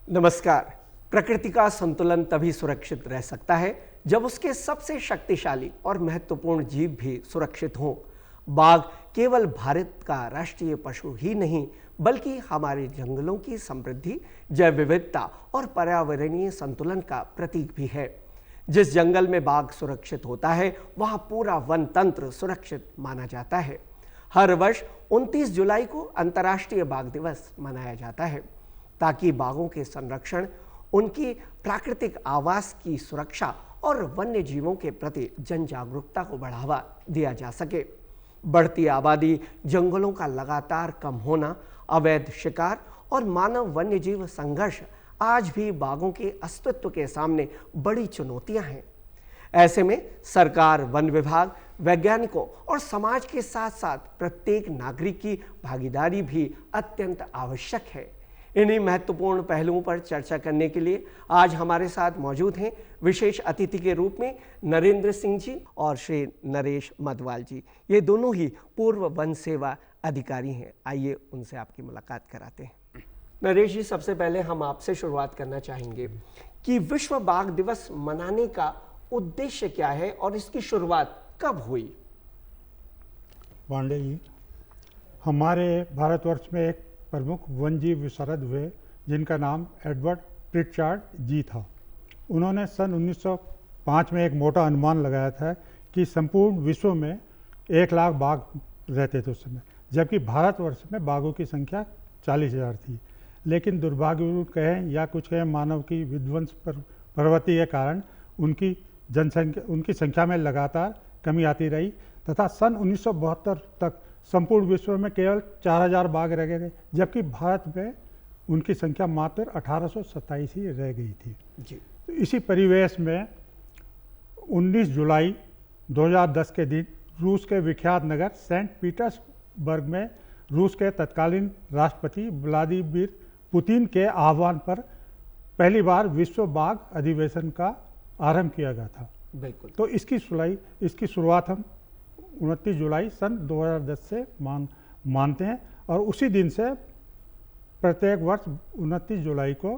नमस्कार। प्रकृति का संतुलन तभी सुरक्षित रह सकता है जब उसके सबसे शक्तिशाली और महत्वपूर्ण जीव भी सुरक्षित हों। बाघ केवल भारत का राष्ट्रीय पशु ही नहीं, बल्कि हमारे जंगलों की समृद्धि, जैव विविधता और पर्यावरणीय संतुलन का प्रतीक भी है। जिस जंगल में बाघ सुरक्षित होता है, वहां पूरा वन तंत्र सुरक्षित माना जाता है। हर वर्ष 29 जुलाई को अंतर्राष्ट्रीय बाघ दिवस मनाया जाता है, ताकि बाघों के संरक्षण, उनकी प्राकृतिक आवास की सुरक्षा और वन्य जीवों के प्रति जन जागरूकता को बढ़ावा दिया जा सके। बढ़ती आबादी, जंगलों का लगातार कम होना, अवैध शिकार और मानव वन्य जीव संघर्ष आज भी बाघों के अस्तित्व के सामने बड़ी चुनौतियां हैं। ऐसे में सरकार, वन विभाग, वैज्ञानिकों और समाज के साथ साथ प्रत्येक नागरिक की भागीदारी भी अत्यंत आवश्यक है। इन्हीं महत्वपूर्ण पहलुओं पर चर्चा करने के लिए आज हमारे साथ मौजूद हैं विशेष अतिथि के रूप में नरेंद्र सिंह जी और श्री नरेश मधवाल जी। ये दोनों ही पूर्व वन सेवा अधिकारी हैं। आइए उनसे आपकी मुलाकात कराते हैं। नरेश जी, सबसे पहले हम आपसे शुरुआत करना चाहेंगे कि विश्व बाघ दिवस मनाने का उद्देश्य क्या है और इसकी शुरुआत कब हुई? पांडे जी, हमारे भारतवर्ष में एक प्रमुख वन्यजीव विशारद हुए जिनका नाम एडवर्ड प्रिटचार्ड जी था। उन्होंने सन 1905 में एक मोटा अनुमान लगाया था कि संपूर्ण विश्व में 1 लाख बाघ रहते थे उस समय, जबकि भारतवर्ष में बाघों की संख्या 40,000 थी। लेकिन दुर्भाग्यपूर्ण कहें या कुछ कहें, मानव की विध्वंस प्रवृत्ति के कारण उनकी संख्या में लगातार कमी आती रही तथा सन 1972 तक संपूर्ण विश्व में केवल 4,000 बाघ रह गए, जबकि भारत में उनकी संख्या मात्र 1827 ही रह गई थी जी। तो इसी परिवेश में 19 जुलाई 2010 के दिन रूस के विख्यात नगर सेंट पीटर्सबर्ग में रूस के तत्कालीन राष्ट्रपति व्लादिमीर पुतिन के आह्वान पर पहली बार विश्व बाघ अधिवेशन का आरंभ किया गया था। बिल्कुल। तो इसकी शुरुआत हम 29 जुलाई सन 2010 से मानते हैं और उसी दिन से प्रत्येक वर्ष 29 जुलाई को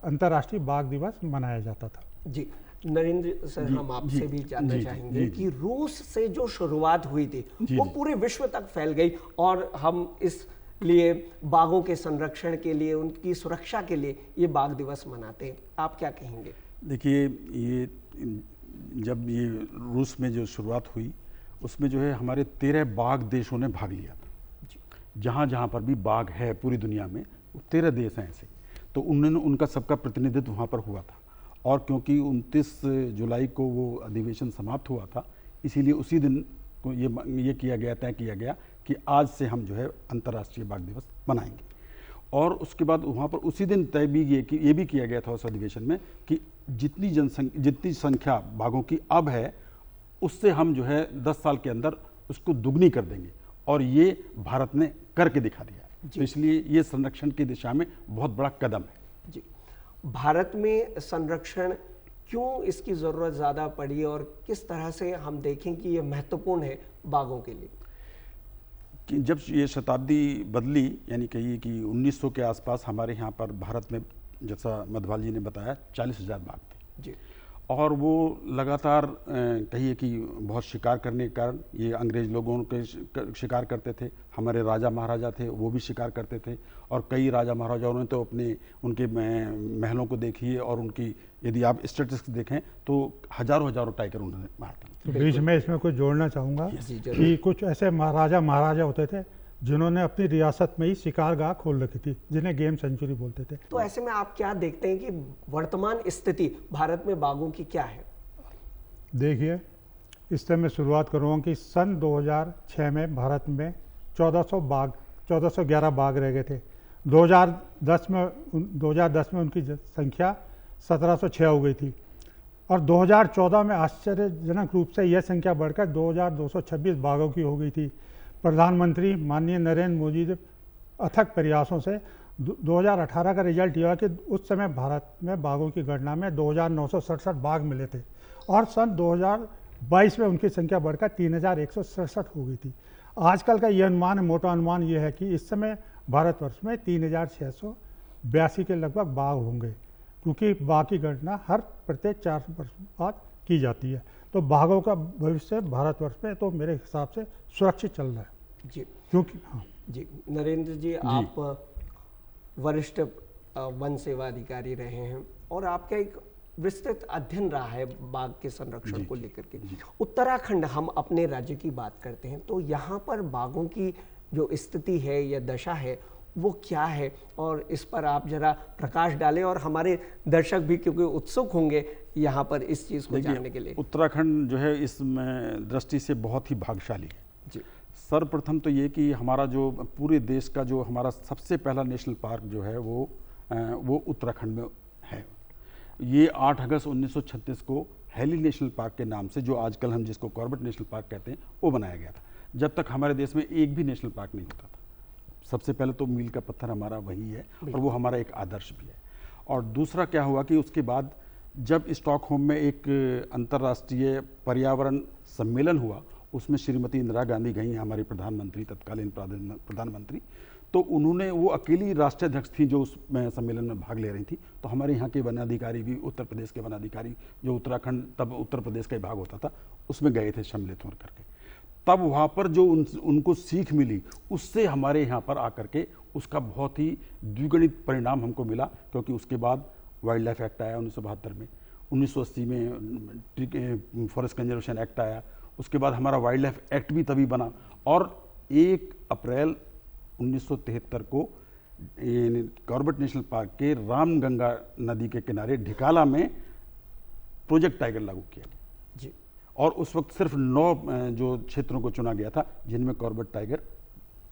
अंतर्राष्ट्रीय बाघ दिवस मनाया जाता था जी। नरेंद्र सर, हम आपसे भी जानना चाहेंगे कि रूस से जो शुरुआत हुई थी वो पूरे विश्व तक फैल गई और हम इसलिए बाघों के संरक्षण के लिए, उनकी सुरक्षा के लिए ये बाघ दिवस मनाते हैं। आप क्या कहेंगे? देखिए, जब ये रूस में जो शुरुआत हुई उसमें जो है हमारे 13 बाघ देशों ने भाग लिया था। जहाँ जहाँ पर भी बाघ है पूरी दुनिया में, 13 देश हैं ऐसे। तो उन्होंने उनका सबका प्रतिनिधित्व वहाँ पर हुआ था और क्योंकि 29 जुलाई को वो अधिवेशन समाप्त हुआ था, इसीलिए उसी दिन को ये तय किया गया कि आज से हम जो है अंतर्राष्ट्रीय बाघ दिवस मनाएंगे। और उसके बाद वहाँ पर उसी दिन तय भी ये भी किया गया था उस अधिवेशन में कि जितनी संख्या बाघों की अब है, उससे हम जो है 10 साल के अंदर उसको दुगनी कर देंगे, और ये भारत ने करके दिखा दिया है। तो इसलिए ये संरक्षण की दिशा में बहुत बड़ा कदम है जी। भारत में संरक्षण क्यों इसकी ज़रूरत ज़्यादा पड़ी और किस तरह से हम देखें कि ये महत्वपूर्ण है बाघों के लिए? कि जब ये शताब्दी बदली, यानी कहिए कि 1900 के आसपास हमारे यहाँ पर भारत में, जैसा मधवाल जी ने बताया, 40,000 बाघ थे जी। और वो लगातार कहिए कि बहुत शिकार करने के कारण ये अंग्रेज लोगों के शिकार करते थे। हमारे राजा महाराजा थे, वो भी शिकार करते थे, और कई राजा महाराजाओं ने तो उनके महलों को देखिए और उनकी यदि आप स्टेटिस्टिक्स देखें तो हजारों टाइगर उन्होंने मारा। बीच में इसमें कुछ जोड़ना चाहूँगा कि कुछ ऐसे महाराजा होते थे जिन्होंने अपनी रियासत में ही शिकारगाह खोल रखी थी, जिन्हें गेम सेंचुरी बोलते थे। तो ऐसे में आप क्या देखते हैं कि वर्तमान स्थिति भारत में बाघों की क्या है? देखिए, इससे मैं शुरुआत करूँगा कि सन 2006 में भारत में 1411 बाघ रह गए थे। 2010 में उनकी संख्या 1706 हो गई थी और 2014 में आश्चर्यजनक रूप से यह संख्या बढ़कर 2226 बाघों की हो गई थी। प्रधानमंत्री माननीय नरेंद्र मोदी के अथक प्रयासों से 2018 का रिजल्ट यह कि उस समय भारत में बाघों की गणना में 2,967 बाघ मिले थे और सन 2022 में उनकी संख्या बढ़कर 3,167 हो गई थी। आजकल का यह अनुमान, मोटा अनुमान यह है कि इस समय भारतवर्ष में 3,600 82 के लगभग बाघ होंगे, क्योंकि बाघ की गणना हर प्रत्येक 4 वर्ष बाद की जाती है। तो बाघों का भविष्य भारतवर्ष में तो मेरे हिसाब से सुरक्षित चल रहा है। जी क्योंकि हाँ जी, नरेंद्र जी, आप वरिष्ठ वन सेवा अधिकारी रहे हैं और आपका एक विस्तृत अध्ययन रहा है बाघ के संरक्षण को लेकर के। उत्तराखंड, हम अपने राज्य की बात करते हैं, तो यहाँ पर बाघों की जो स्थिति है या दशा है वो क्या है, और इस पर आप जरा प्रकाश डालें, और हमारे दर्शक भी क्योंकि उत्सुक होंगे यहाँ पर इस चीज़ को जानने के लिए। उत्तराखंड जो है इसमें दृष्टि से बहुत ही भाग्यशाली है जी। सर्वप्रथम तो ये कि हमारा जो पूरे देश का जो हमारा सबसे पहला नेशनल पार्क जो है वो उत्तराखंड में है। ये 8 अगस्त 1936 को हैली नेशनल पार्क के नाम से, जो आजकल हम जिसको कॉर्बेट नेशनल पार्क कहते हैं, वो बनाया गया था। जब तक हमारे देश में एक भी नेशनल पार्क नहीं होता था। सबसे पहले तो मील का पत्थर हमारा वही है और वो हमारा एक आदर्श भी है। और दूसरा क्या हुआ कि उसके बाद जब स्टॉकहोम में एक अंतर्राष्ट्रीय पर्यावरण सम्मेलन हुआ, उसमें श्रीमती इंदिरा गांधी गई, हमारी प्रधानमंत्री, तत्कालीन प्रधानमंत्री, तो उन्होंने, वो अकेली राष्ट्राध्यक्ष थी जो उस सम्मेलन में भाग ले रही थी। तो हमारे यहाँ के वनाधिकारी भी, उत्तर प्रदेश के वनाधिकारी, जो उत्तराखंड तब उत्तर प्रदेश का भाग होता था, उसमें गए थे सम्मिलित होकर करके। तब वहाँ पर जो उनको सीख मिली, उससे हमारे यहाँ पर आकर के उसका बहुत ही द्विगुणित परिणाम हमको मिला, क्योंकि उसके बाद वाइल्ड लाइफ एक्ट आया 1972 में, 1980 में फॉरेस्ट कंजर्वेशन एक्ट आया, उसके बाद हमारा वाइल्ड लाइफ एक्ट भी तभी बना, और 1 अप्रैल 1973 को कॉर्बेट नेशनल पार्क के रामगंगा नदी के किनारे ढिकाला में प्रोजेक्ट टाइगर लागू किया गया जी। और उस वक्त सिर्फ 9 जो क्षेत्रों को चुना गया था जिनमें कॉर्बेट टाइगर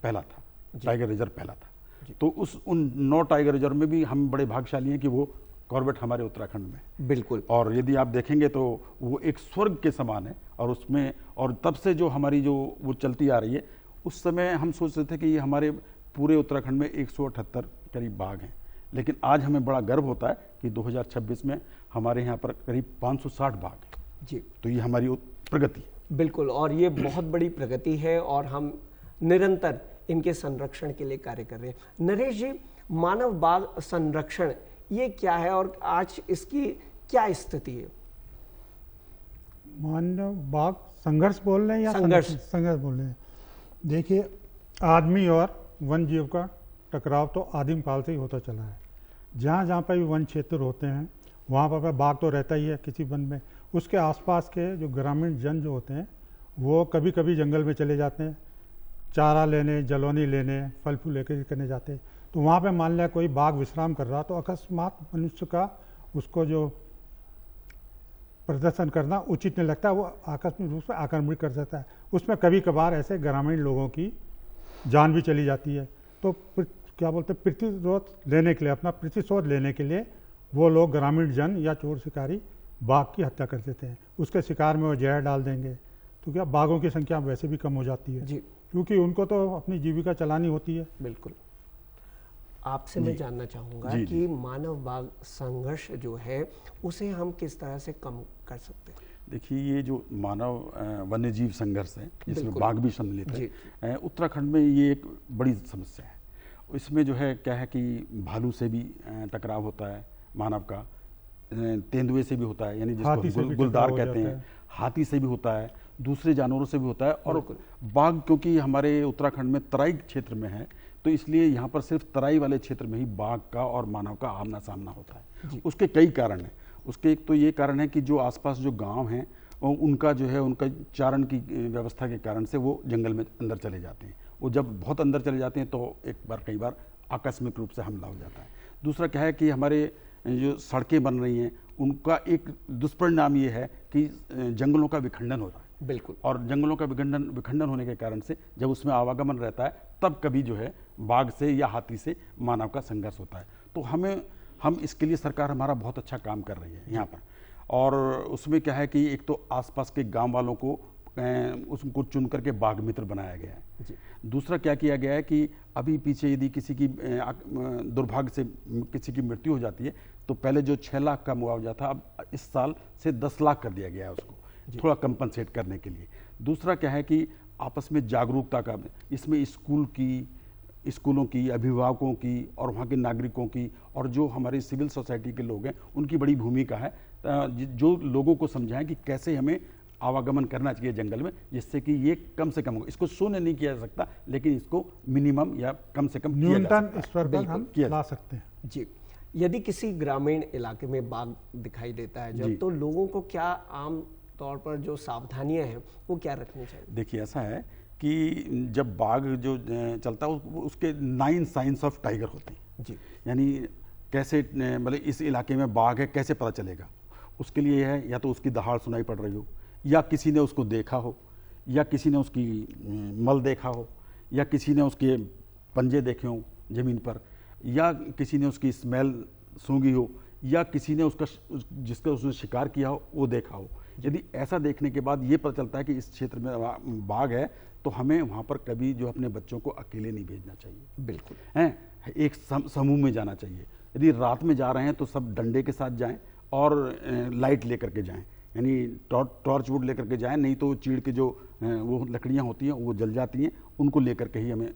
पहला था, टाइगर रिजर्व पहला था। तो उन 9 टाइगर रिजर्व में भी हम बड़े भाग्यशाली हैं कि वो कॉर्बेट हमारे उत्तराखंड में। बिल्कुल। और यदि आप देखेंगे तो वो एक स्वर्ग के समान है। और उसमें, और तब से जो हमारी जो वो चलती आ रही है, उस समय हम सोच रहे थे कि ये हमारे पूरे उत्तराखंड में 178 करीब बाघ हैं, लेकिन आज हमें बड़ा गर्व होता है कि 2026 में हमारे यहाँ पर करीब 560 बाघ हैं। जी। तो ये हमारी प्रगति है। बिल्कुल, और ये बहुत बड़ी प्रगति है और हम निरंतर इनके संरक्षण के लिए कार्य कर रहे हैं। नरेश जी, मानव बाघ संरक्षण ये क्या है और आज इसकी क्या स्थिति है? मानव बाघ संघर्ष बोल रहे हैं या संघर्ष बोल रहे हैं? देखिए, आदमी और वन जीव का टकराव तो आदिम काल से ही होता चला है। जहाँ जहाँ पर भी वन क्षेत्र होते हैं वहाँ पर बाघ तो रहता ही है किसी वन में। उसके आसपास के जो ग्रामीण जन जो होते हैं वो कभी कभी जंगल में चले जाते हैं, चारा लेने, जलौनी लेने, फल फूल लेकर करने जाते हैं। तो वहाँ पे मान लिया कोई बाघ विश्राम कर रहा, तो अकस्मात मनुष्य का उसको जो प्रदर्शन करना उचित नहीं लगता, वो आकस्मिक रूप से आक्रमण कर देता है। उसमें कभी कभार ऐसे ग्रामीण लोगों की जान भी चली जाती है। तो क्या बोलते हैं, प्रतिरोध लेने के लिए, अपना प्रतिशोध लेने के लिए वो लोग, ग्रामीण जन या चोर शिकारी, बाघ की हत्या कर देते हैं। उसके शिकार में वो जहर डाल देंगे, तो क्या बाघों की संख्या वैसे भी कम हो जाती है जी, क्योंकि उनको तो अपनी जीविका चलानी होती है। बिल्कुल। आपसे मैं जानना चाहूँगा कि मानव बाघ संघर्ष जो है उसे हम किस तरह से कम कर सकते हैं? देखिए, ये जो मानव वन्य जीव संघर्ष है, जिसमें बाघ भी सम्मिलित है, उत्तराखंड में ये एक बड़ी समस्या है। इसमें जो है क्या है कि भालू से भी टकराव होता है मानव का, तेंदुए से भी होता है, यानी जिसको गुलदार कहते हैं, हाथी से भी होता है, दूसरे जानवरों से भी होता है। और बाघ क्योंकि हमारे उत्तराखंड में तराई क्षेत्र में है, तो इसलिए यहाँ पर सिर्फ तराई वाले क्षेत्र में ही बाघ का और मानव का आमना सामना होता है। उसके कई कारण हैं। उसके एक तो ये कारण है कि जो आसपास जो गांव हैं उनका जो है, उनका चारण की व्यवस्था के कारण से वो जंगल में अंदर चले जाते हैं। वो जब बहुत अंदर चले जाते हैं तो कई बार आकस्मिक रूप से हमला हो जाता है। दूसरा क्या है कि हमारे जो सड़कें बन रही हैं उनका एक दुष्परिणाम ये है कि जंगलों का विखंडन हो रहा है। बिल्कुल। और जंगलों का विखंडन होने के कारण से जब उसमें आवागमन रहता है तब कभी जो है बाघ से या हाथी से मानव का संघर्ष होता है। तो हम इसके लिए, सरकार हमारा बहुत अच्छा काम कर रही है यहाँ पर। और उसमें क्या है कि एक तो आसपास के गांव वालों को उसको चुन करके बाघ मित्र बनाया गया है जी। दूसरा क्या किया गया है कि अभी पीछे यदि किसी की दुर्भाग्य से किसी की मृत्यु हो जाती है तो पहले जो 6 लाख का मुआवजा था, अब इस साल से 10 लाख कर दिया गया है उसको, थोड़ा कंपनसेट करने के लिए। दूसरा क्या है कि आपस में जागरूकता का, इसमें स्कूल की स्कूलों की, अभिभावकों की और वहाँ के नागरिकों की और जो हमारी सिविल सोसाइटी के लोग हैं उनकी बड़ी भूमिका है, जो लोगों को समझाएं कि कैसे हमें आवागमन करना चाहिए जंगल में, जिससे कि ये कम से कम हो। इसको शून्य नहीं किया जा सकता, लेकिन इसको मिनिमम या कम से कम किया जा न्यूनतम सकता है। स्तर पर हम किया ला सकते हैं। जी, यदि किसी ग्रामीण इलाके में बाघ दिखाई देता है जी। जब, तो लोगों को क्या आम तौर पर जो सावधानियां हैं वो क्या रखनी चाहिए? देखिए, ऐसा है कि जब बाघ जो चलता है उसके 9 साइंस ऑफ टाइगर होते हैं। जी, यानी कैसे मतलब इस इलाके में बाघ है कैसे पता चलेगा, उसके लिए है या तो उसकी दहाड़ सुनाई पड़ रही हो, या किसी ने उसको देखा हो, या किसी ने उसकी मल देखा हो, या किसी ने उसके पंजे देखे हों ज़मीन पर, या किसी ने उसकी स्मेल सूंघी हो, या किसी ने उसका जिसका उसने शिकार किया हो वो देखा हो। यदि ऐसा देखने के बाद ये पता चलता है कि इस क्षेत्र में बाघ है, तो हमें वहाँ पर कभी जो अपने बच्चों को अकेले नहीं भेजना चाहिए। बिल्कुल हैं, एक समूह में जाना चाहिए। यदि रात में जा रहे हैं तो सब डंडे के साथ जाएं और लाइट लेकर के जाएं, यानी टॉर्च वुड लेकर के जाएं, नहीं तो चीड़ के जो वो लकड़ियाँ होती हैं वो जल जाती हैं, उनको लेकर के ही हमें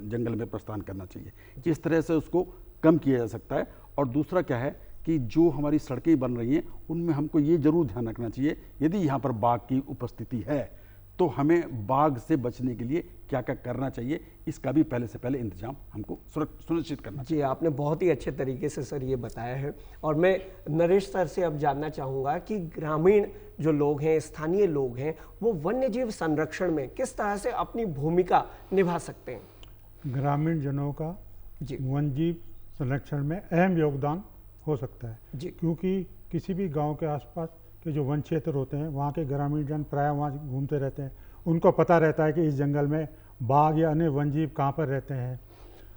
जंगल में प्रस्थान करना चाहिए। इस तरह से उसको कम किया जा सकता है। और दूसरा क्या है कि जो हमारी सड़कें बन रही हैं उनमें हमको ये जरूर ध्यान रखना चाहिए, यदि यहाँ पर बाघ की उपस्थिति है तो हमें बाघ से बचने के लिए क्या क्या करना चाहिए, इसका भी पहले से पहले इंतजाम हमको सुनिश्चित करना चाहिए। जी, आपने बहुत ही अच्छे तरीके से सर ये बताया है। और मैं नरेश सर से अब जानना चाहूँगा कि ग्रामीण जो लोग हैं, स्थानीय लोग हैं, वो वन्य जीव संरक्षण में किस तरह से अपनी भूमिका निभा सकते हैं? ग्रामीण जनों का जी वन्य जीव संरक्षण में अहम योगदान हो सकता है, जी क्योंकि किसी भी गांव के आसपास के जो वन क्षेत्र होते हैं वहाँ के ग्रामीण जन प्रायः वहाँ घूमते रहते हैं। उनको पता रहता है कि इस जंगल में बाघ या अन्य वन जीव कहाँ पर रहते हैं।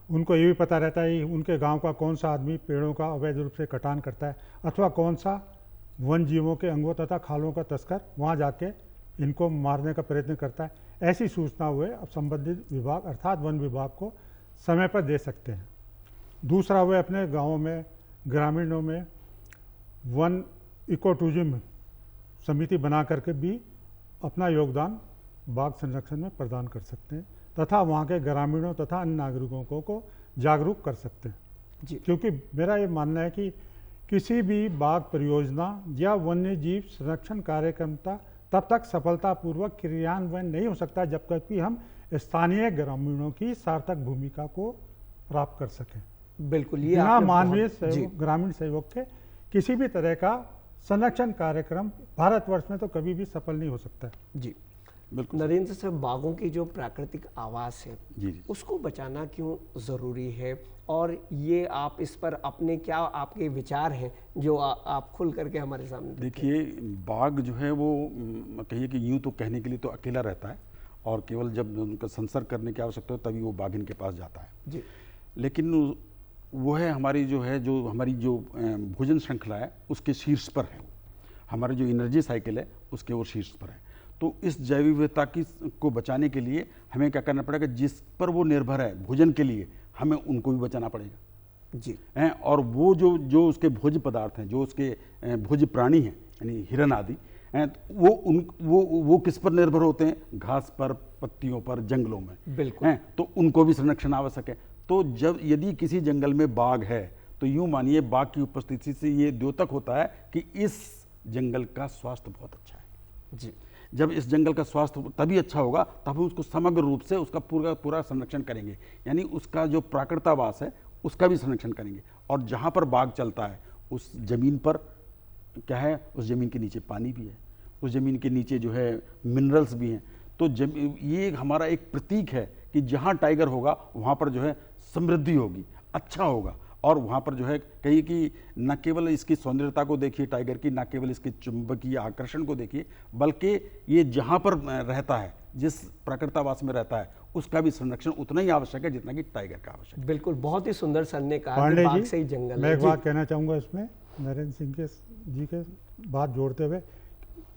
उनको ये भी पता रहता है कि उनके गांव का कौन सा आदमी पेड़ों का अवैध रूप से कटान करता है, अथवा कौन सा वन जीवों के अंगों तथा खालों का तस्कर वहाँ जाके इनको मारने का प्रयत्न करता है। ऐसी सूचना हुए अब संबंधित विभाग अर्थात वन विभाग को समय पर दे सकते हैं। दूसरा, वे अपने गाँवों में, ग्रामीणों में वन इको टूरिज्म समिति बना करके भी अपना योगदान बाघ संरक्षण में प्रदान कर सकते हैं तथा वहाँ के ग्रामीणों तथा अन्य नागरिकों को जागरूक कर सकते हैं। जी क्योंकि मेरा ये मानना है कि किसी भी बाघ परियोजना या वन्य जीव संरक्षण कार्यक्रम तब तक सफलतापूर्वक क्रियान्वयन नहीं हो सकता जब तक कि हम स्थानीय ग्रामीणों की सार्थक भूमिका को प्राप्त कर सकें। बिल्कुल, ये बिना आपने मानवीय बहुत- जी ग्रामीण सहयोग के किसी भी तरह का संरक्षण कार्यक्रम भारतवर्ष में तो कभी भी सफल नहीं हो सकता है। जी बिल्कुल नरेंद्र सर, बाघों की जो प्राकृतिक आवास है जी जी। उसको बचाना क्यों ज़रूरी है, और ये आप इस पर अपने क्या आपके विचार हैं जो आप खुल करके हमारे सामने रखें? देखिए, बाघ जो है वो कहिए कि यूँ तो कहने के लिए तो अकेला रहता है, और केवल जब उनका संसर्ग करने की आवश्यकता हो तभी वो बाघिन के पास जाता है। जी लेकिन वो है हमारी जो भोजन श्रृंखला है उसके शीर्ष पर है। हमारी जो एनर्जी साइकिल है उसके वो शीर्ष पर है। तो इस जैव विविधता को बचाने के लिए हमें क्या करना पड़ेगा, जिस पर वो निर्भर है भोजन के लिए, हमें उनको भी बचाना पड़ेगा। जी हैं, और वो जो उसके भोज्य पदार्थ हैं, जो उसके भोज्य प्राणी हैं यानी हिरन आदि हैं, वो किस पर निर्भर होते हैं? घास पर, पत्तियों पर, जंगलों में। बिल्कुल। हैं, तो उनको भी संरक्षण आवश्यक है। तो यदि किसी जंगल में बाघ है तो यूँ मानिए बाघ की उपस्थिति से ये द्योतक होता है कि इस जंगल का स्वास्थ्य बहुत अच्छा है। जी जब इस जंगल का स्वास्थ्य तभी अच्छा होगा तब हम उसको समग्र रूप से उसका पूरा संरक्षण करेंगे, यानी उसका जो प्राकृतावास है उसका भी संरक्षण करेंगे। और जहाँ पर बाघ चलता है उस जमीन पर क्या है, उस जमीन के नीचे पानी भी है, उस जमीन के नीचे जो है मिनरल्स भी हैं। तो ये हमारा एक प्रतीक है कि जहाँ टाइगर होगा वहाँ पर जो है समृद्धि होगी, अच्छा होगा। और वहाँ पर जो है कहीं कि न केवल इसकी सौंदर्यता को देखिए टाइगर की, न केवल इसके चुंबकीय आकर्षण को देखिए, बल्कि ये जहाँ पर रहता है, जिस प्राकृतावास में रहता है, उसका भी संरक्षण उतना ही आवश्यक है जितना कि टाइगर का आवश्यक है। बिल्कुल, बहुत ही सुंदर सर ने कहा कि पांडे बाघ जी, से ही जंगल मैं है। एक जी, बात कहना चाहूँगा इसमें नरेंद्र सिंह जी के बात जोड़ते हुए,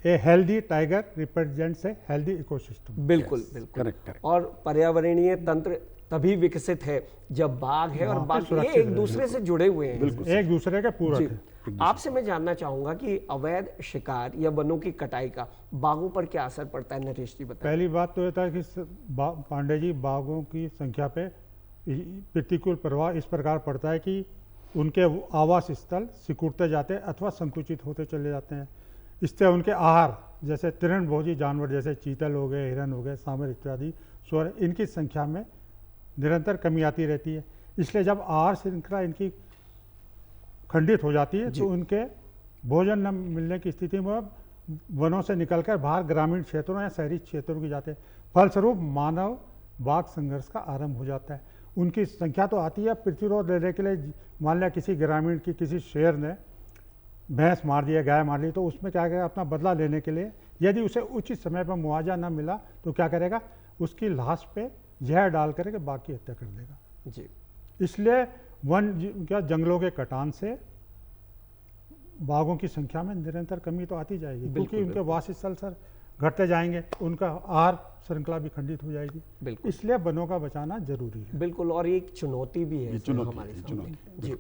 a healthy tiger represents a healthy ecosystem. बिल्कुल Yes, बिल्कुल। correct। और पर्यावरणीय तंत्र तभी विकसित है जब बाघ है और वहाँ पे बाघ ये सुरक्षित एक रहे। दूसरे से जुड़े हुए हैं। बिल्कुल। एक दूसरे के पूरक जी, है। आपसे मैं जानना चाहूंगा कि अवैध शिकार या वनों की कटाई का बाघों पर क्या असर पड़ता है, नरेश जी बताएं। पहली बात तो ये था कि पांडे जी, बाघों की संख्या पे प्रतिकूल प्रभाव इस प्रकार पड़ता है कि उनके आवास स्थल सिकुड़ते जाते हैं अथवा संकुचित होते चले जाते हैं। इससे उनके आहार जैसे तृणभोजी जानवर जैसे चीतल हो गए, हिरन हो गए, सांभर इत्यादि सूअर, इनकी संख्या में निरंतर कमी आती रहती है। इसलिए जब आहार श्रृंखला इनकी खंडित हो जाती है तो उनके भोजन न मिलने की स्थिति में वनों से निकलकर बाहर ग्रामीण क्षेत्रों या शहरी क्षेत्रों की जाते हैं। फलस्वरूप मानव बाघ संघर्ष का आरंभ हो जाता है। उनकी संख्या तो आती है, प्रतिरोध लेने के लिए मान लिया किसी ग्रामीण की किसी शेर ने भैंस मार दिया, गाय मार ली, तो उसमें क्या करेगा, अपना बदला लेने के लिए यदि उसे उचित समय पर मुआवजा न मिला तो क्या करेगा, उसकी लाश पे जहर डाल करके बाघ की हत्या कर देगा जी। इसलिए क्या जंगलों के कटान से बाघों की संख्या में निरंतर कमी तो आती जाएगी, क्योंकि उनके वासस्थल सर घटते जाएंगे, उनका आहार श्रृंखला भी खंडित हो जाएगी। बिल्कुल, इसलिए वनों का बचाना जरूरी है। बिल्कुल, और एक चुनौती भी है हमारे सामने। चुनौती, जी,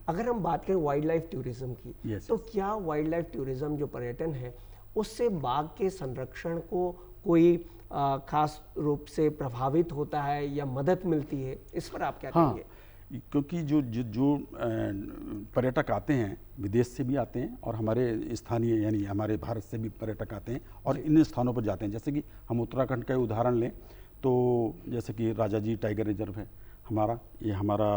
अगर हम बात करें वाइल्ड लाइफ टूरिज्म की, तो क्या वाइल्ड लाइफ टूरिज्म जो पर्यटन है उससे बाघ के संरक्षण को कोई खास रूप से प्रभावित होता है या मदद मिलती है, इस पर आप क्या कहेंगे? क्योंकि जो पर्यटक आते हैं, विदेश से भी आते हैं और हमारे स्थानीय यानी हमारे भारत से भी पर्यटक आते हैं और इन स्थानों पर जाते हैं। जैसे कि हम उत्तराखंड का उदाहरण लें तो जैसे कि राजाजी टाइगर रिजर्व है हमारा, ये हमारा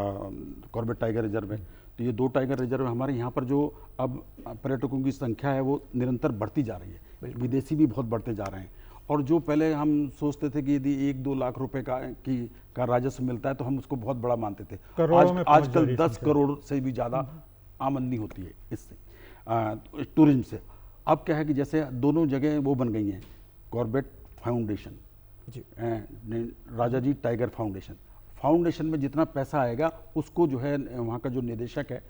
कॉर्बेट टाइगर रिजर्व है। तो ये 2 टाइगर रिजर्व हमारे यहाँ पर जो अब पर्यटकों की संख्या है वो निरंतर बढ़ती जा रही है, विदेशी भी बहुत बढ़ते जा रहे हैं। और जो पहले हम सोचते थे कि यदि 1-2 लाख रुपए का राजस्व मिलता है तो हम उसको बहुत बड़ा मानते थे। आजकल 10 करोड़ से भी ज़्यादा आमदनी होती है इससे, टूरिज्म से। अब क्या है कि जैसे दोनों जगह वो बन गई हैं, कॉर्बेट फाउंडेशन जी, राजाजी टाइगर फाउंडेशन में जितना पैसा आएगा उसको जो है वहाँ का जो निदेशक है,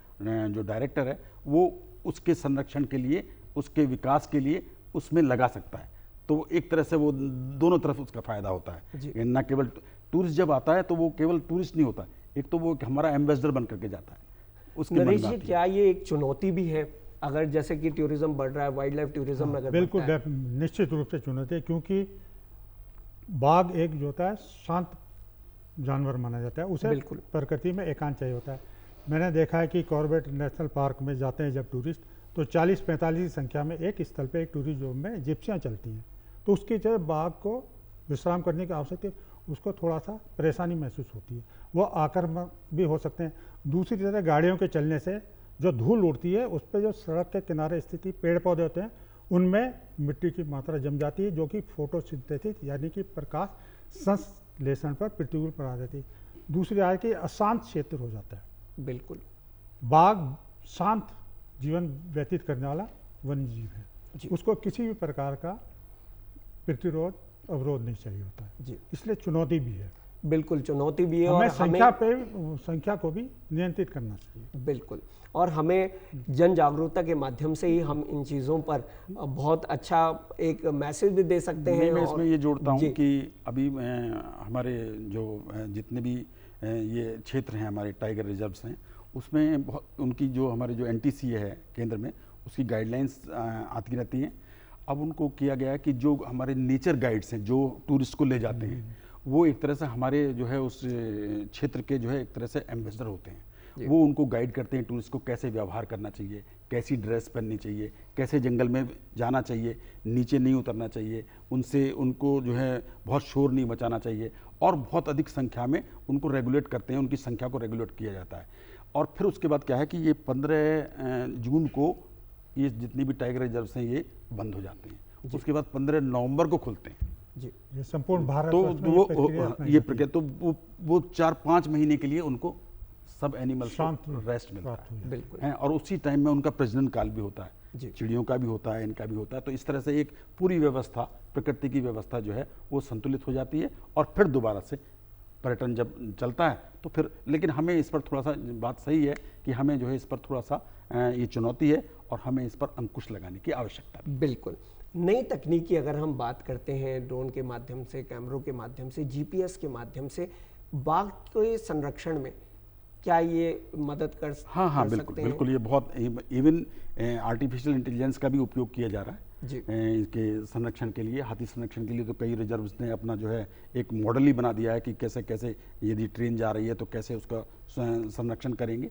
जो डायरेक्टर है, वो उसके संरक्षण के लिए, उसके विकास के लिए उसमें लगा सकता है। तो एक तरह से वो दोनों तरफ उसका फायदा होता है। न केवल टूरिस्ट जब आता है तो वो केवल टूरिस्ट नहीं होता, एक तो वो हमारा एम्बेसडर बन करके जाता है। उसके नरेश जी, क्या ये एक चुनौती भी है अगर जैसे कि टूरिज्म बढ़ रहा है, वाइल्ड लाइफ टूरिज्म अगर बिल्कुल बढ़ता है? निश्चित रूप से चुनौती है, क्योंकि बाघ एक जो होता है शांत जानवर माना जाता है, उसे प्रकृति में एकांत चाहिए होता है। मैंने देखा है कि कॉर्बेट नेशनल पार्क में जाते हैं जब टूरिस्ट, तो 40-45 की संख्या में एक स्थल पे एक टूरिस्ट जोन में जिप्सियाँ चलती हैं, तो उसकी जब बाघ को विश्राम करने की आवश्यकता है, उसको थोड़ा सा परेशानी महसूस होती है, वो आक्रामक भी हो सकते हैं। दूसरी तरफ गाड़ियों के चलने से जो धूल उड़ती है, उस पर जो सड़क के किनारे स्थित पेड़ पौधे होते हैं उनमें मिट्टी की मात्रा जम जाती है, जो कि फोटोसिंथेसिस यानी कि प्रकाश संश्लेषण पर प्रतिकूल प्रभाव देती है। दूसरी आय कि अशांत क्षेत्र हो जाता है। बिल्कुल, बाघ शांत जीवन व्यतीत करने वाला वन्य जीव है, उसको किसी भी प्रकार का प्रतिरोध अवरोध नहीं चाहिए होता है जी, इसलिए चुनौती भी है। बिल्कुल चुनौती भी है, हमें और संख्या को भी नियंत्रित करना चाहिए। बिल्कुल, और हमें जन जागरूकता के माध्यम से ही हम इन चीज़ों पर बहुत अच्छा एक मैसेज भी दे सकते हैं। मैं इसमें ये जोड़ता हूँ कि अभी हमारे जो जितने भी ये क्षेत्र हैं हमारे टाइगर रिजर्व्स हैं, उसमें बहुत उनकी जो हमारे जो NTCA है केंद्र में, उसकी गाइडलाइंस आती रहती हैं। अब उनको किया गया है कि जो हमारे नेचर गाइड्स हैं जो टूरिस्ट को ले जाते हैं, वो एक तरह से हमारे जो है उस क्षेत्र के जो है एक तरह से एम्बेसडर होते हैं। वो उनको गाइड करते हैं टूरिस्ट को कैसे व्यवहार करना चाहिए, कैसी ड्रेस पहननी चाहिए, कैसे जंगल में जाना चाहिए, नीचे नहीं उतरना चाहिए, उनको जो है बहुत शोर नहीं मचाना चाहिए, और बहुत अधिक संख्या में उनको रेगुलेट करते हैं, उनकी संख्या को रेगुलेट किया जाता है। और फिर उसके बाद क्या है कि ये 15 जून को ये जितनी भी टाइगर रिजर्व्स हैं ये बंद हो जाते हैं, उसके बाद 15 नवंबर को खुलते हैं जी। ये संपूर्ण भारत तो ये प्रक्रिया तो वो 4-5 महीने के लिए उनको सब एनिमल्स को रेस्ट मिलता है, और उसी टाइम में उनका प्रजनन काल भी होता है, चिड़ियों का भी होता है, इनका भी होता है। तो इस तरह से एक पूरी व्यवस्था, प्रकृति की व्यवस्था जो है वो संतुलित हो जाती है, और फिर दोबारा से पर्यटन जब चलता है तो फिर, लेकिन हमें इस पर थोड़ा सा बात सही है कि हमें जो है इस पर थोड़ा सा ये चुनौती है और हमें इस पर अंकुश लगाने की आवश्यकता है। बिल्कुल, नई तकनीक की अगर हम बात करते हैं, ड्रोन के माध्यम से, कैमरों के माध्यम से, GPS के माध्यम से बाघ के संरक्षण में क्या ये मदद कर हाँ, बिल्कुल, ये बहुत इवन आर्टिफिशियल इंटेलिजेंस का भी उपयोग किया जा रहा है जी। इसके संरक्षण के लिए, हाथी संरक्षण के लिए तो कई रिजर्व्स ने अपना जो है एक मॉडल ही बना दिया है कि कैसे कैसे यदि ट्रेन जा रही है तो कैसे उसका संरक्षण करेंगे।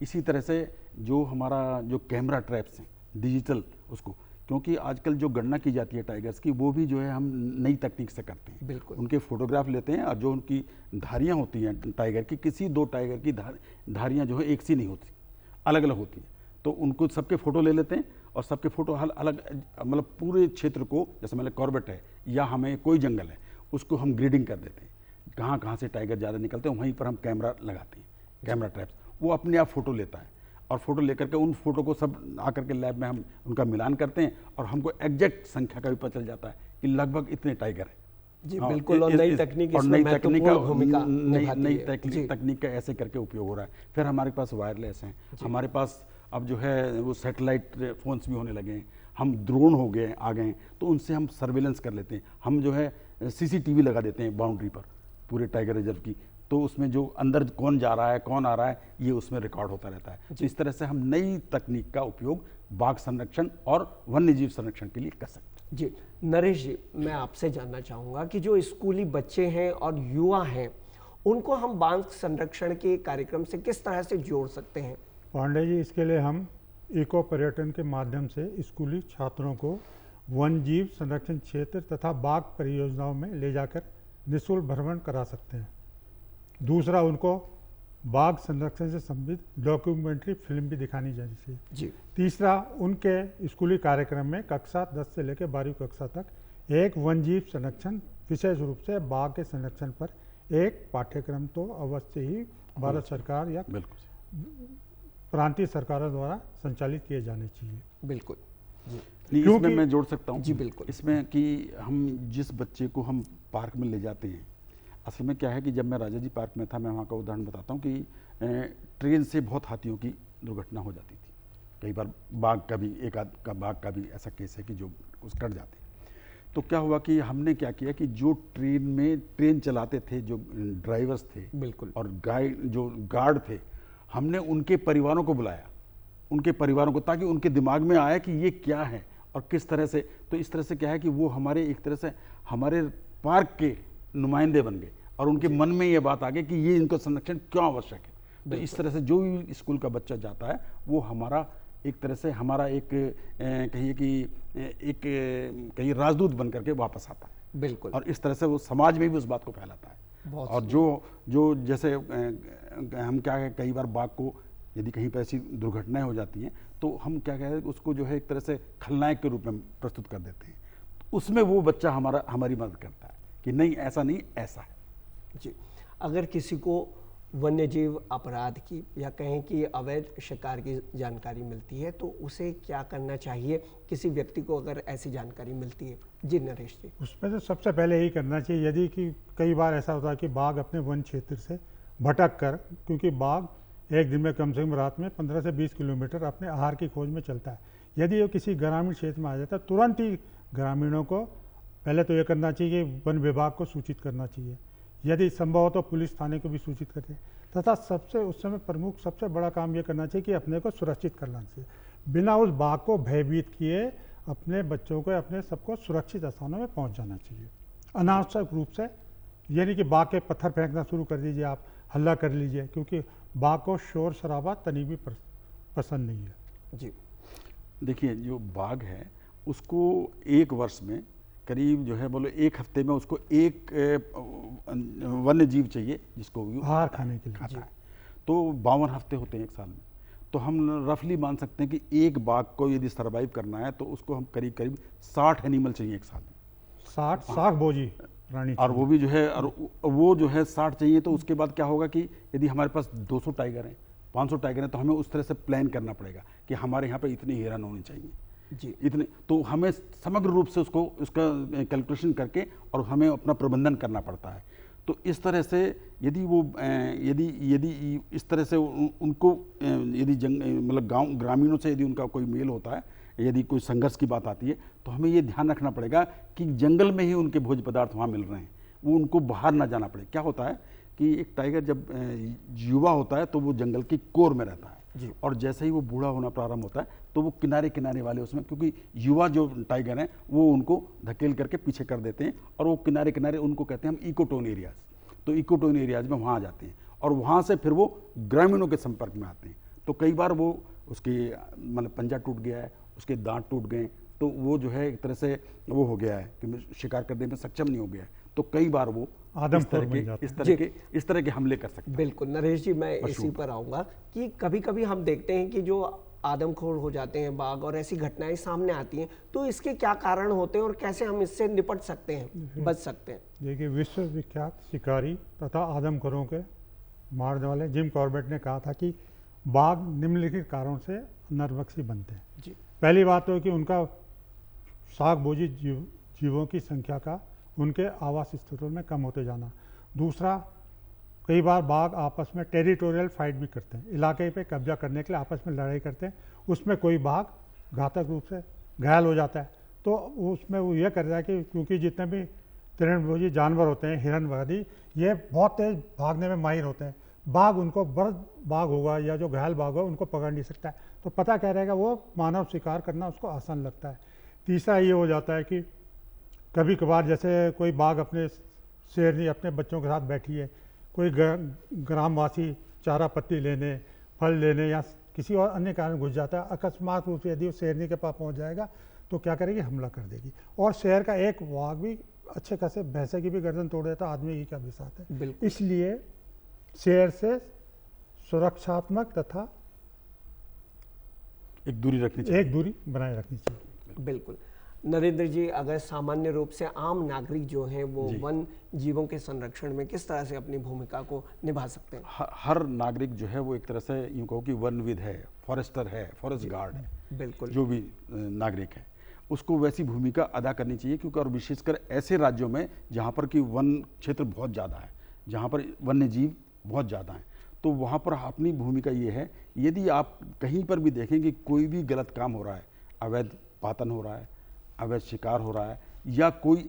इसी तरह से जो हमारा जो कैमरा ट्रैप्स हैं डिजिटल उसको, क्योंकि आजकल जो गणना की जाती है टाइगर्स की वो भी जो है हम नई तकनीक से करते हैं। बिल्कुल। उनके फोटोग्राफ लेते हैं और जो उनकी धारियाँ होती हैं टाइगर की, किसी दो टाइगर की धारियाँ जो है एक सी नहीं होती, अलग अलग होती हैं। तो उनको सबके फ़ोटो ले लेते हैं और सबके फ़ोटो अलग, मतलब पूरे क्षेत्र को, जैसे मतलब कॉर्बेट है या हमें कोई जंगल है उसको हम ग्रीडिंग कर देते हैं, कहाँ कहाँ से टाइगर ज़्यादा निकलते हैं वहीं पर हम कैमरा लगाते हैं, कैमरा ट्रैप्स। वो अपने आप फ़ोटो लेता है और फोटो लेकर के उन फोटो को सब आकर के लैब में हम उनका मिलान करते हैं और हमको एग्जैक्ट संख्या का भी पता चल जाता है कि लगभग इतने टाइगर हैं। जी बिल्कुल। और नई तकनीक इसमें महत्वपूर्ण भूमिका निभाती है। जी। तकनीक का ऐसे करके उपयोग हो रहा है। फिर हमारे पास वायरलेस हैं, हमारे पास अब जो है वो सैटेलाइट फोन्स भी होने लगे हैं, हम ड्रोन हो गए आ गए हैं, तो उनसे हम सर्विलेंस कर लेते हैं। हम जो है CCTV लगा देते हैं बाउंड्री पर पूरे टाइगर रिजर्व की, तो उसमें जो अंदर कौन जा रहा है कौन आ रहा है ये उसमें रिकॉर्ड होता रहता है। तो इस तरह से हम नई तकनीक का उपयोग बाघ संरक्षण और वन्यजीव संरक्षण के लिए कर सकते हैं। जी नरेश जी, मैं आपसे जानना चाहूँगा कि जो स्कूली बच्चे हैं और युवा हैं उनको हम बाघ संरक्षण के कार्यक्रम से किस तरह से जोड़ सकते हैं? पांडे जी, इसके लिए हम इको पर्यटन के माध्यम से स्कूली छात्रों को वन जीव संरक्षण क्षेत्र तथा बाघ परियोजनाओं में ले जाकर निःशुल्क भ्रमण करा सकते हैं। दूसरा, उनको बाघ संरक्षण से संबंधित डॉक्यूमेंट्री फिल्म भी दिखानी चाहिए जी। तीसरा, उनके स्कूली कार्यक्रम में कक्षा 10 से लेकर 12वीं कक्षा तक एक वन जीव संरक्षण, विशेष रूप से बाघ के संरक्षण पर एक पाठ्यक्रम तो अवश्य ही भारत सरकार या प्रांतीय सरकारों द्वारा संचालित किए जाने चाहिए। बिल्कुल जी। इसमें मैं जोड़ सकता हूँ जी बिल्कुल इसमें कि हम जिस बच्चे को हम पार्क में ले जाते हैं, असल में क्या है कि जब मैं राजा जी पार्क में था, मैं वहाँ का उदाहरण बताता हूँ कि ट्रेन से बहुत हाथियों की दुर्घटना हो जाती थी। कई बार बाघ का भी, एक आध का बाघ का भी ऐसा केस है कि जो उस कट जाते हैं। तो क्या हुआ कि हमने क्या किया कि जो ट्रेन चलाते थे, जो ड्राइवर्स थे बिल्कुल और जो गार्ड थे, हमने उनके परिवारों को बुलाया, उनके परिवारों को, ताकि उनके दिमाग में आया कि ये क्या है और किस तरह से। तो इस तरह से क्या है कि वो हमारे एक तरह से हमारे पार्क के नुमाइंदे बन गए और उनके मन में ये बात आ गई कि ये इनको संरक्षण क्यों आवश्यक है। तो इस तरह से जो भी स्कूल का बच्चा जाता है वो हमारा एक तरह से हमारा एक कहिए कि एक कहीं राजदूत बन करके वापस आता है। बिल्कुल। और इस तरह से वो समाज में भी उस बात को फैलाता है। और जो जैसे हम क्या है, कई बार बाघ को यदि कहीं पर ऐसी दुर्घटनाएं हो जाती हैं तो हम क्या कहते हैं, उसको जो है एक तरह से खलनायक के रूप में प्रस्तुत कर देते हैं। उसमें वो बच्चा हमारी मदद करता है कि नहीं, ऐसा नहीं, ऐसा है। जी। अगर किसी को वन्यजीव अपराध की या कहें कि अवैध शिकार की जानकारी मिलती है तो उसे क्या करना चाहिए, किसी व्यक्ति को अगर ऐसी जानकारी मिलती है? जी नरेश जी। उसमें तो सबसे पहले यही करना चाहिए, यदि कि कई बार ऐसा होता है कि बाघ अपने वन क्षेत्र से भटक कर, क्योंकि बाघ एक दिन में कम से कम रात में 15 से 20 किलोमीटर अपने आहार की खोज में चलता है। यदि वो किसी ग्रामीण क्षेत्र में आ जाता है, तुरंत ही ग्रामीणों को पहले तो ये करना चाहिए कि वन विभाग को सूचित करना चाहिए, यदि संभव हो तो पुलिस थाने को भी सूचित करते हैं, तथा सबसे उस समय प्रमुख सबसे बड़ा काम ये करना चाहिए कि अपने को सुरक्षित करना चाहिए। बिना उस बाघ को भयभीत किए अपने बच्चों को, अपने सबको सुरक्षित स्थानों में पहुंच जाना चाहिए। अनावश्यक रूप से यानी कि बाघ के पत्थर फेंकना शुरू कर दीजिए, आप हल्ला कर लीजिए, क्योंकि बाघ को शोर शराबा तनी भी पसंद नहीं है। जी देखिए, जो बाघ है उसको एक वर्ष में करीब जो है बोलो एक हफ्ते में उसको एक वन्य जीव चाहिए जिसको आहार खाने के लिए खाता है। तो 52 हफ्ते होते हैं एक साल में। तो हम रफली मान सकते हैं कि एक बाघ को यदि सर्वाइव करना है तो उसको हम करीब करीब 60 एनिमल चाहिए एक साल में। 60 भोजी प्राणी, और वो भी जो है, और वो जो है 60 चाहिए। तो उसके बाद क्या होगा कि यदि हमारे पास 200 टाइगर हैं, 500 टाइगर हैं, तो हमें उस तरह से प्लान करना पड़ेगा कि हमारे यहाँ पे इतने हिरन होने चाहिए जी, इतने। तो हमें समग्र रूप से उसका कैलकुलेशन करके और हमें अपना प्रबंधन करना पड़ता है। तो इस तरह से यदि वो यदि इस तरह से उनको यदि मतलब गांव ग्रामीणों से यदि उनका कोई मेल होता है, यदि कोई संघर्ष की बात आती है, तो हमें ये ध्यान रखना पड़ेगा कि जंगल में ही उनके भोज्य पदार्थ वहाँ मिल रहे हैं, वो उनको बाहर ना जाना पड़े। क्या होता है कि एक टाइगर जब युवा होता है तो वो जंगल की कोर में रहता है, जी। और जैसे ही वो बूढ़ा होना प्रारंभ होता है तो वो किनारे किनारे वाले उसमें, क्योंकि युवा जो टाइगर हैं वो उनको धकेल करके पीछे कर देते हैं और वो किनारे किनारे, उनको कहते हैं हम इकोटोन एरियाज। तो इकोटोन एरियाज में वहाँ आ जाते हैं और वहाँ से फिर वो ग्रामीणों के संपर्क में आते हैं। तो कई बार वो उसके मतलब पंजा टूट गया है, उसके दांत टूट गए, तो वो जो है एक तरह से वो हो गया है कि शिकार करने में सक्षम नहीं हो गया है, तो कई बार वो इस तरह के हमले कर सकते हैं। बिल्कुल नरेश जी, मैं इसी पर आऊँगा कि कभी कभी हम देखते हैं कि जो आदमखोर हो जाते हैं बाघ और ऐसी घटनाएं सामने आती हैं, तो इसके क्या कारण होते हैं और कैसे हम इससे निपट सकते हैं, बच सकते हैं? देखिए, विश्वविख्यात शिकारी तथा आदमखोरों के मारने वाले जिम कॉर्बेट ने कहा था कि बाघ निम्नलिखित कारणों से नरभक्षी बनते हैं। जी। पहली बात तो कि उनका शाकभोजी जीवों की संख्या का उनके आवास स्थलों में कम होते जाना। दूसरा, कई बार बाघ आपस में टेरिटोरियल फाइट भी करते हैं, इलाके पे कब्जा करने के लिए आपस में लड़ाई करते हैं। उसमें कोई बाघ घातक रूप से घायल हो जाता है, तो उसमें वो ये कर रहा है कि क्योंकि जितने भी तृणभोजी जानवर होते हैं, हिरण वगैरह, ये बहुत तेज भागने में माहिर होते हैं। बाघ उनको, बड़ा बाघ होगा या जो घायल बाघ होगा, उनको पकड़ नहीं सकता है, तो पता क्या रहेगा, वो मानव शिकार करना उसको आसान लगता है। तीसरा ये हो जाता है कि कभी कभार जैसे कोई बाघ अपने शेरनी अपने बच्चों के साथ बैठी है, कोई ग्रामवासी चारा पत्ती लेने, फल लेने या किसी और अन्य कारण घुस जाता है, अकस्मात रूप से यदि वो शेरनी के पास पहुंच जाएगा तो क्या करेगी, हमला कर देगी। और शेर का एक बाघ भी अच्छे खासे भैंसे की भी गर्दन तोड़ देता, आदमी की क्या बिसात है। इसलिए शेर से सुरक्षात्मक तथा एक दूरी बनाए रखनी चाहिए। बिल्कुल नरेंद्र जी, अगर सामान्य रूप से आम नागरिक जो हैं वो वन जीवों के संरक्षण में किस तरह से अपनी भूमिका को निभा सकते हैं? हर नागरिक जो है वो एक तरह से यूँ कहो कि वनविद है, फॉरेस्टर है, फॉरेस्ट गार्ड है, बिल्कुल जो भी नागरिक है उसको वैसी भूमिका अदा करनी चाहिए। क्योंकि और विशेषकर ऐसे राज्यों में जहाँ पर कि वन क्षेत्र बहुत ज़्यादा है, जहाँ पर वन्य जीव बहुत ज़्यादा हैं, तो वहाँ पर अपनी भूमिका ये है, यदि आप कहीं पर भी देखें कि कोई भी गलत काम हो रहा है, अवैध पातन हो रहा है, अवैध शिकार हो रहा है, या कोई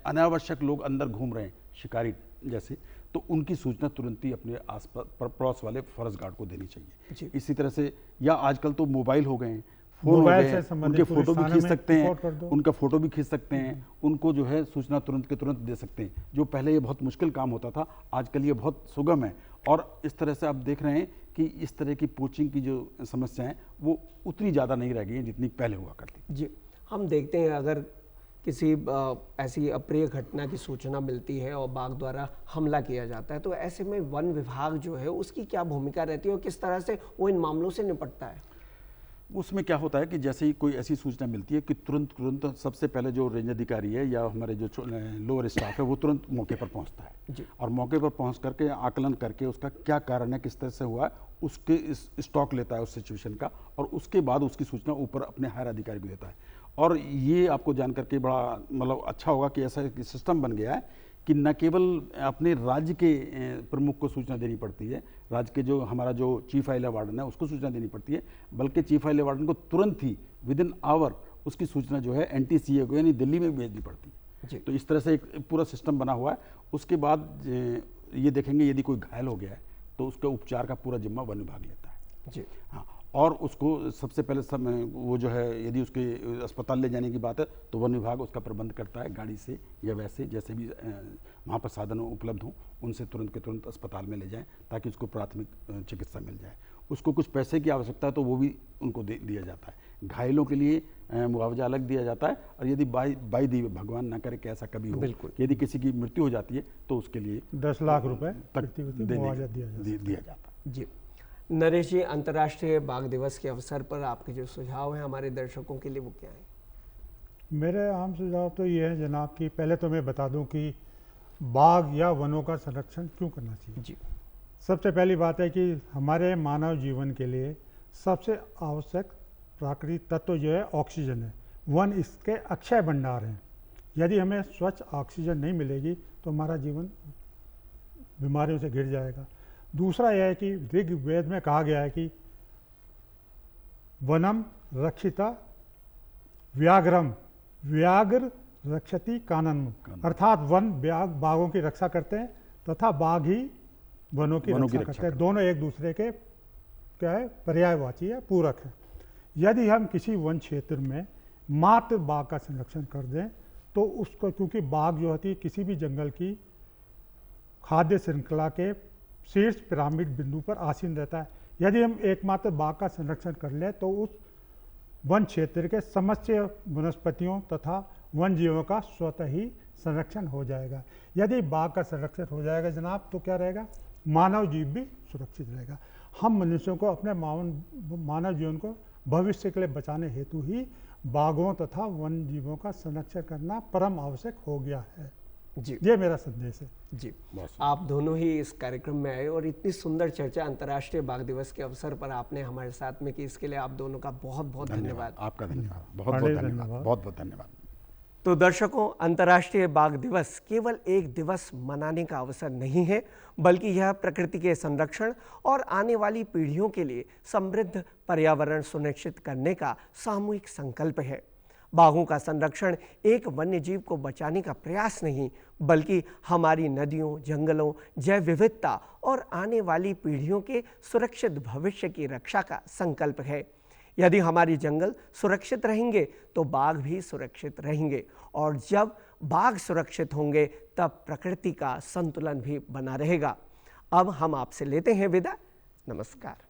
अनावश्यक लोग अंदर घूम रहे हैं शिकारी जैसे, तो उनकी सूचना तुरंत ही अपने आसपास पड़ोस वाले फॉरेस्ट गार्ड को देनी चाहिए। इसी तरह से, या आजकल तो मोबाइल हो गए हैं, फोन हो गए हैं, उनके फोटो भी खींच सकते हैं, उनका फोटो भी खींच सकते हैं, उनको जो है सूचना तुरंत के तुरंत दे सकते हैं। जो पहले ये बहुत मुश्किल काम होता था, आजकल ये बहुत सुगम है। और इस तरह से आप देख रहे हैं कि इस तरह की पोचिंग की जो समस्या है वो उतनी ज़्यादा नहीं रह गई हैं जितनी पहले हुआ करती। जी, हम देखते हैं अगर किसी ऐसी अप्रिय घटना की सूचना मिलती है और बाघ द्वारा हमला किया जाता है, तो ऐसे में वन विभाग जो है उसकी क्या भूमिका रहती है और किस तरह से वो इन मामलों से निपटता है? उसमें क्या होता है कि जैसे ही कोई ऐसी सूचना मिलती है कि तुरंत सबसे पहले जो रेंज अधिकारी है या हमारे जो लोअर स्टाफ है वो तुरंत मौके पर पहुंचता है और मौके पर पहुंच करके आकलन करके उसका क्या कारण है, किस तरह से हुआ है, उसके स्टॉक लेता है उस सिचुएशन का, और उसके बाद उसकी सूचना ऊपर अपने हायर अधिकारी को देता है। और ये आपको जान करके बड़ा मतलब अच्छा होगा कि ऐसा एक सिस्टम बन गया है कि न केवल अपने राज्य के प्रमुख को सूचना देनी पड़ती है, राज्य के जो हमारा जो चीफ आइलैंड वार्डन है उसको सूचना देनी पड़ती है, बल्कि चीफ आइलैंड वार्डन को तुरंत ही विद इन आवर उसकी सूचना जो है NTCA को यानी दिल्ली में भेजनी पड़ती है। तो इस तरह से एक पूरा सिस्टम बना हुआ है। उसके बाद ये देखेंगे यदि कोई घायल हो गया है तो उसके उपचार का पूरा जिम्मा वन विभाग लेता है। जी हाँ, और उसको सबसे पहले वो जो है यदि उसके अस्पताल ले जाने की बात है तो वन विभाग उसका प्रबंध करता है, गाड़ी से या वैसे जैसे भी वहाँ पर साधन उपलब्ध हों उनसे तुरंत के तुरंत अस्पताल में ले जाएं ताकि उसको प्राथमिक चिकित्सा मिल जाए। उसको कुछ पैसे की आवश्यकता है तो वो भी उनको दिया जाता है। घायलों के लिए मुआवजा अलग दिया जाता है, और यदि बाई दी भगवान ना करे कि ऐसा कभी हो, यदि किसी की मृत्यु हो जाती है तो उसके लिए 10 लाख रुपए तक मुआवजा दिया जाता है। जी नरेश जी, अंतर्राष्ट्रीय बाघ दिवस के अवसर पर आपके जो सुझाव हैं हमारे दर्शकों के लिए वो क्या है? मेरे आम सुझाव तो ये है जनाब कि पहले तो मैं बता दूं कि बाघ या वनों का संरक्षण क्यों करना चाहिए। जी, सबसे पहली बात है कि हमारे मानव जीवन के लिए सबसे आवश्यक प्राकृतिक तत्व जो है ऑक्सीजन है। वन इसके अक्षय भंडार हैं। यदि हमें स्वच्छ ऑक्सीजन नहीं मिलेगी तो हमारा जीवन बीमारियों से घिर जाएगा। दूसरा यह है कि ऋग्वेद में कहा गया है कि वनम रक्षिता व्याघ्रम व्याघ्र रक्षति काननम, अर्थात वन बाघों की रक्षा करते हैं तथा बाघ ही वनों की रक्षा करते हैं। दोनों एक दूसरे के क्या है, पर्यायवाची है, पूरक है। यदि हम किसी वन क्षेत्र में मात्र बाघ का संरक्षण कर दें तो उसको, क्योंकि बाघ जो होती है किसी भी जंगल की खाद्य श्रृंखला के शीर्ष पिरामिड बिंदु पर आसीन रहता है, यदि हम एकमात्र बाघ का संरक्षण कर लें तो उस वन क्षेत्र के समस्त वनस्पतियों तथा वन जीवों का स्वतः ही संरक्षण हो जाएगा। यदि बाघ का संरक्षण हो जाएगा जनाब तो क्या रहेगा, मानव जीव भी सुरक्षित रहेगा। हम मनुष्यों को अपने मानव जीवन को भविष्य के लिए बचाने हेतु ही बाघों तथा वन जीवों का संरक्षण करना परम आवश्यक हो गया है। जी, ये मेरा संदेश है। जी, आप दोनों ही इस कार्यक्रम में आए और इतनी सुंदर चर्चा अंतर्राष्ट्रीय बाघ दिवस के अवसर पर आपने हमारे साथ में की, इसके लिए आप दोनों का बहुत बहुत धन्यवाद। आपका धन्यवाद, बहुत बहुत धन्यवाद, बहुत बहुत धन्यवाद। तो दर्शकों, अंतर्राष्ट्रीय बाघ दिवस केवल एक दिवस मनाने का अवसर नहीं है, बल्कि यह प्रकृति के संरक्षण और आने वाली पीढ़ियों के लिए समृद्ध पर्यावरण सुनिश्चित करने का सामूहिक संकल्प है। बाघों का संरक्षण एक वन्य जीव को बचाने का प्रयास नहीं, बल्कि हमारी नदियों, जंगलों, जैव विविधता और आने वाली पीढ़ियों के सुरक्षित भविष्य की रक्षा का संकल्प है। यदि हमारी जंगल सुरक्षित रहेंगे तो बाघ भी सुरक्षित रहेंगे, और जब बाघ सुरक्षित होंगे तब प्रकृति का संतुलन भी बना रहेगा। अब हम आपसे लेते हैं विदा। नमस्कार।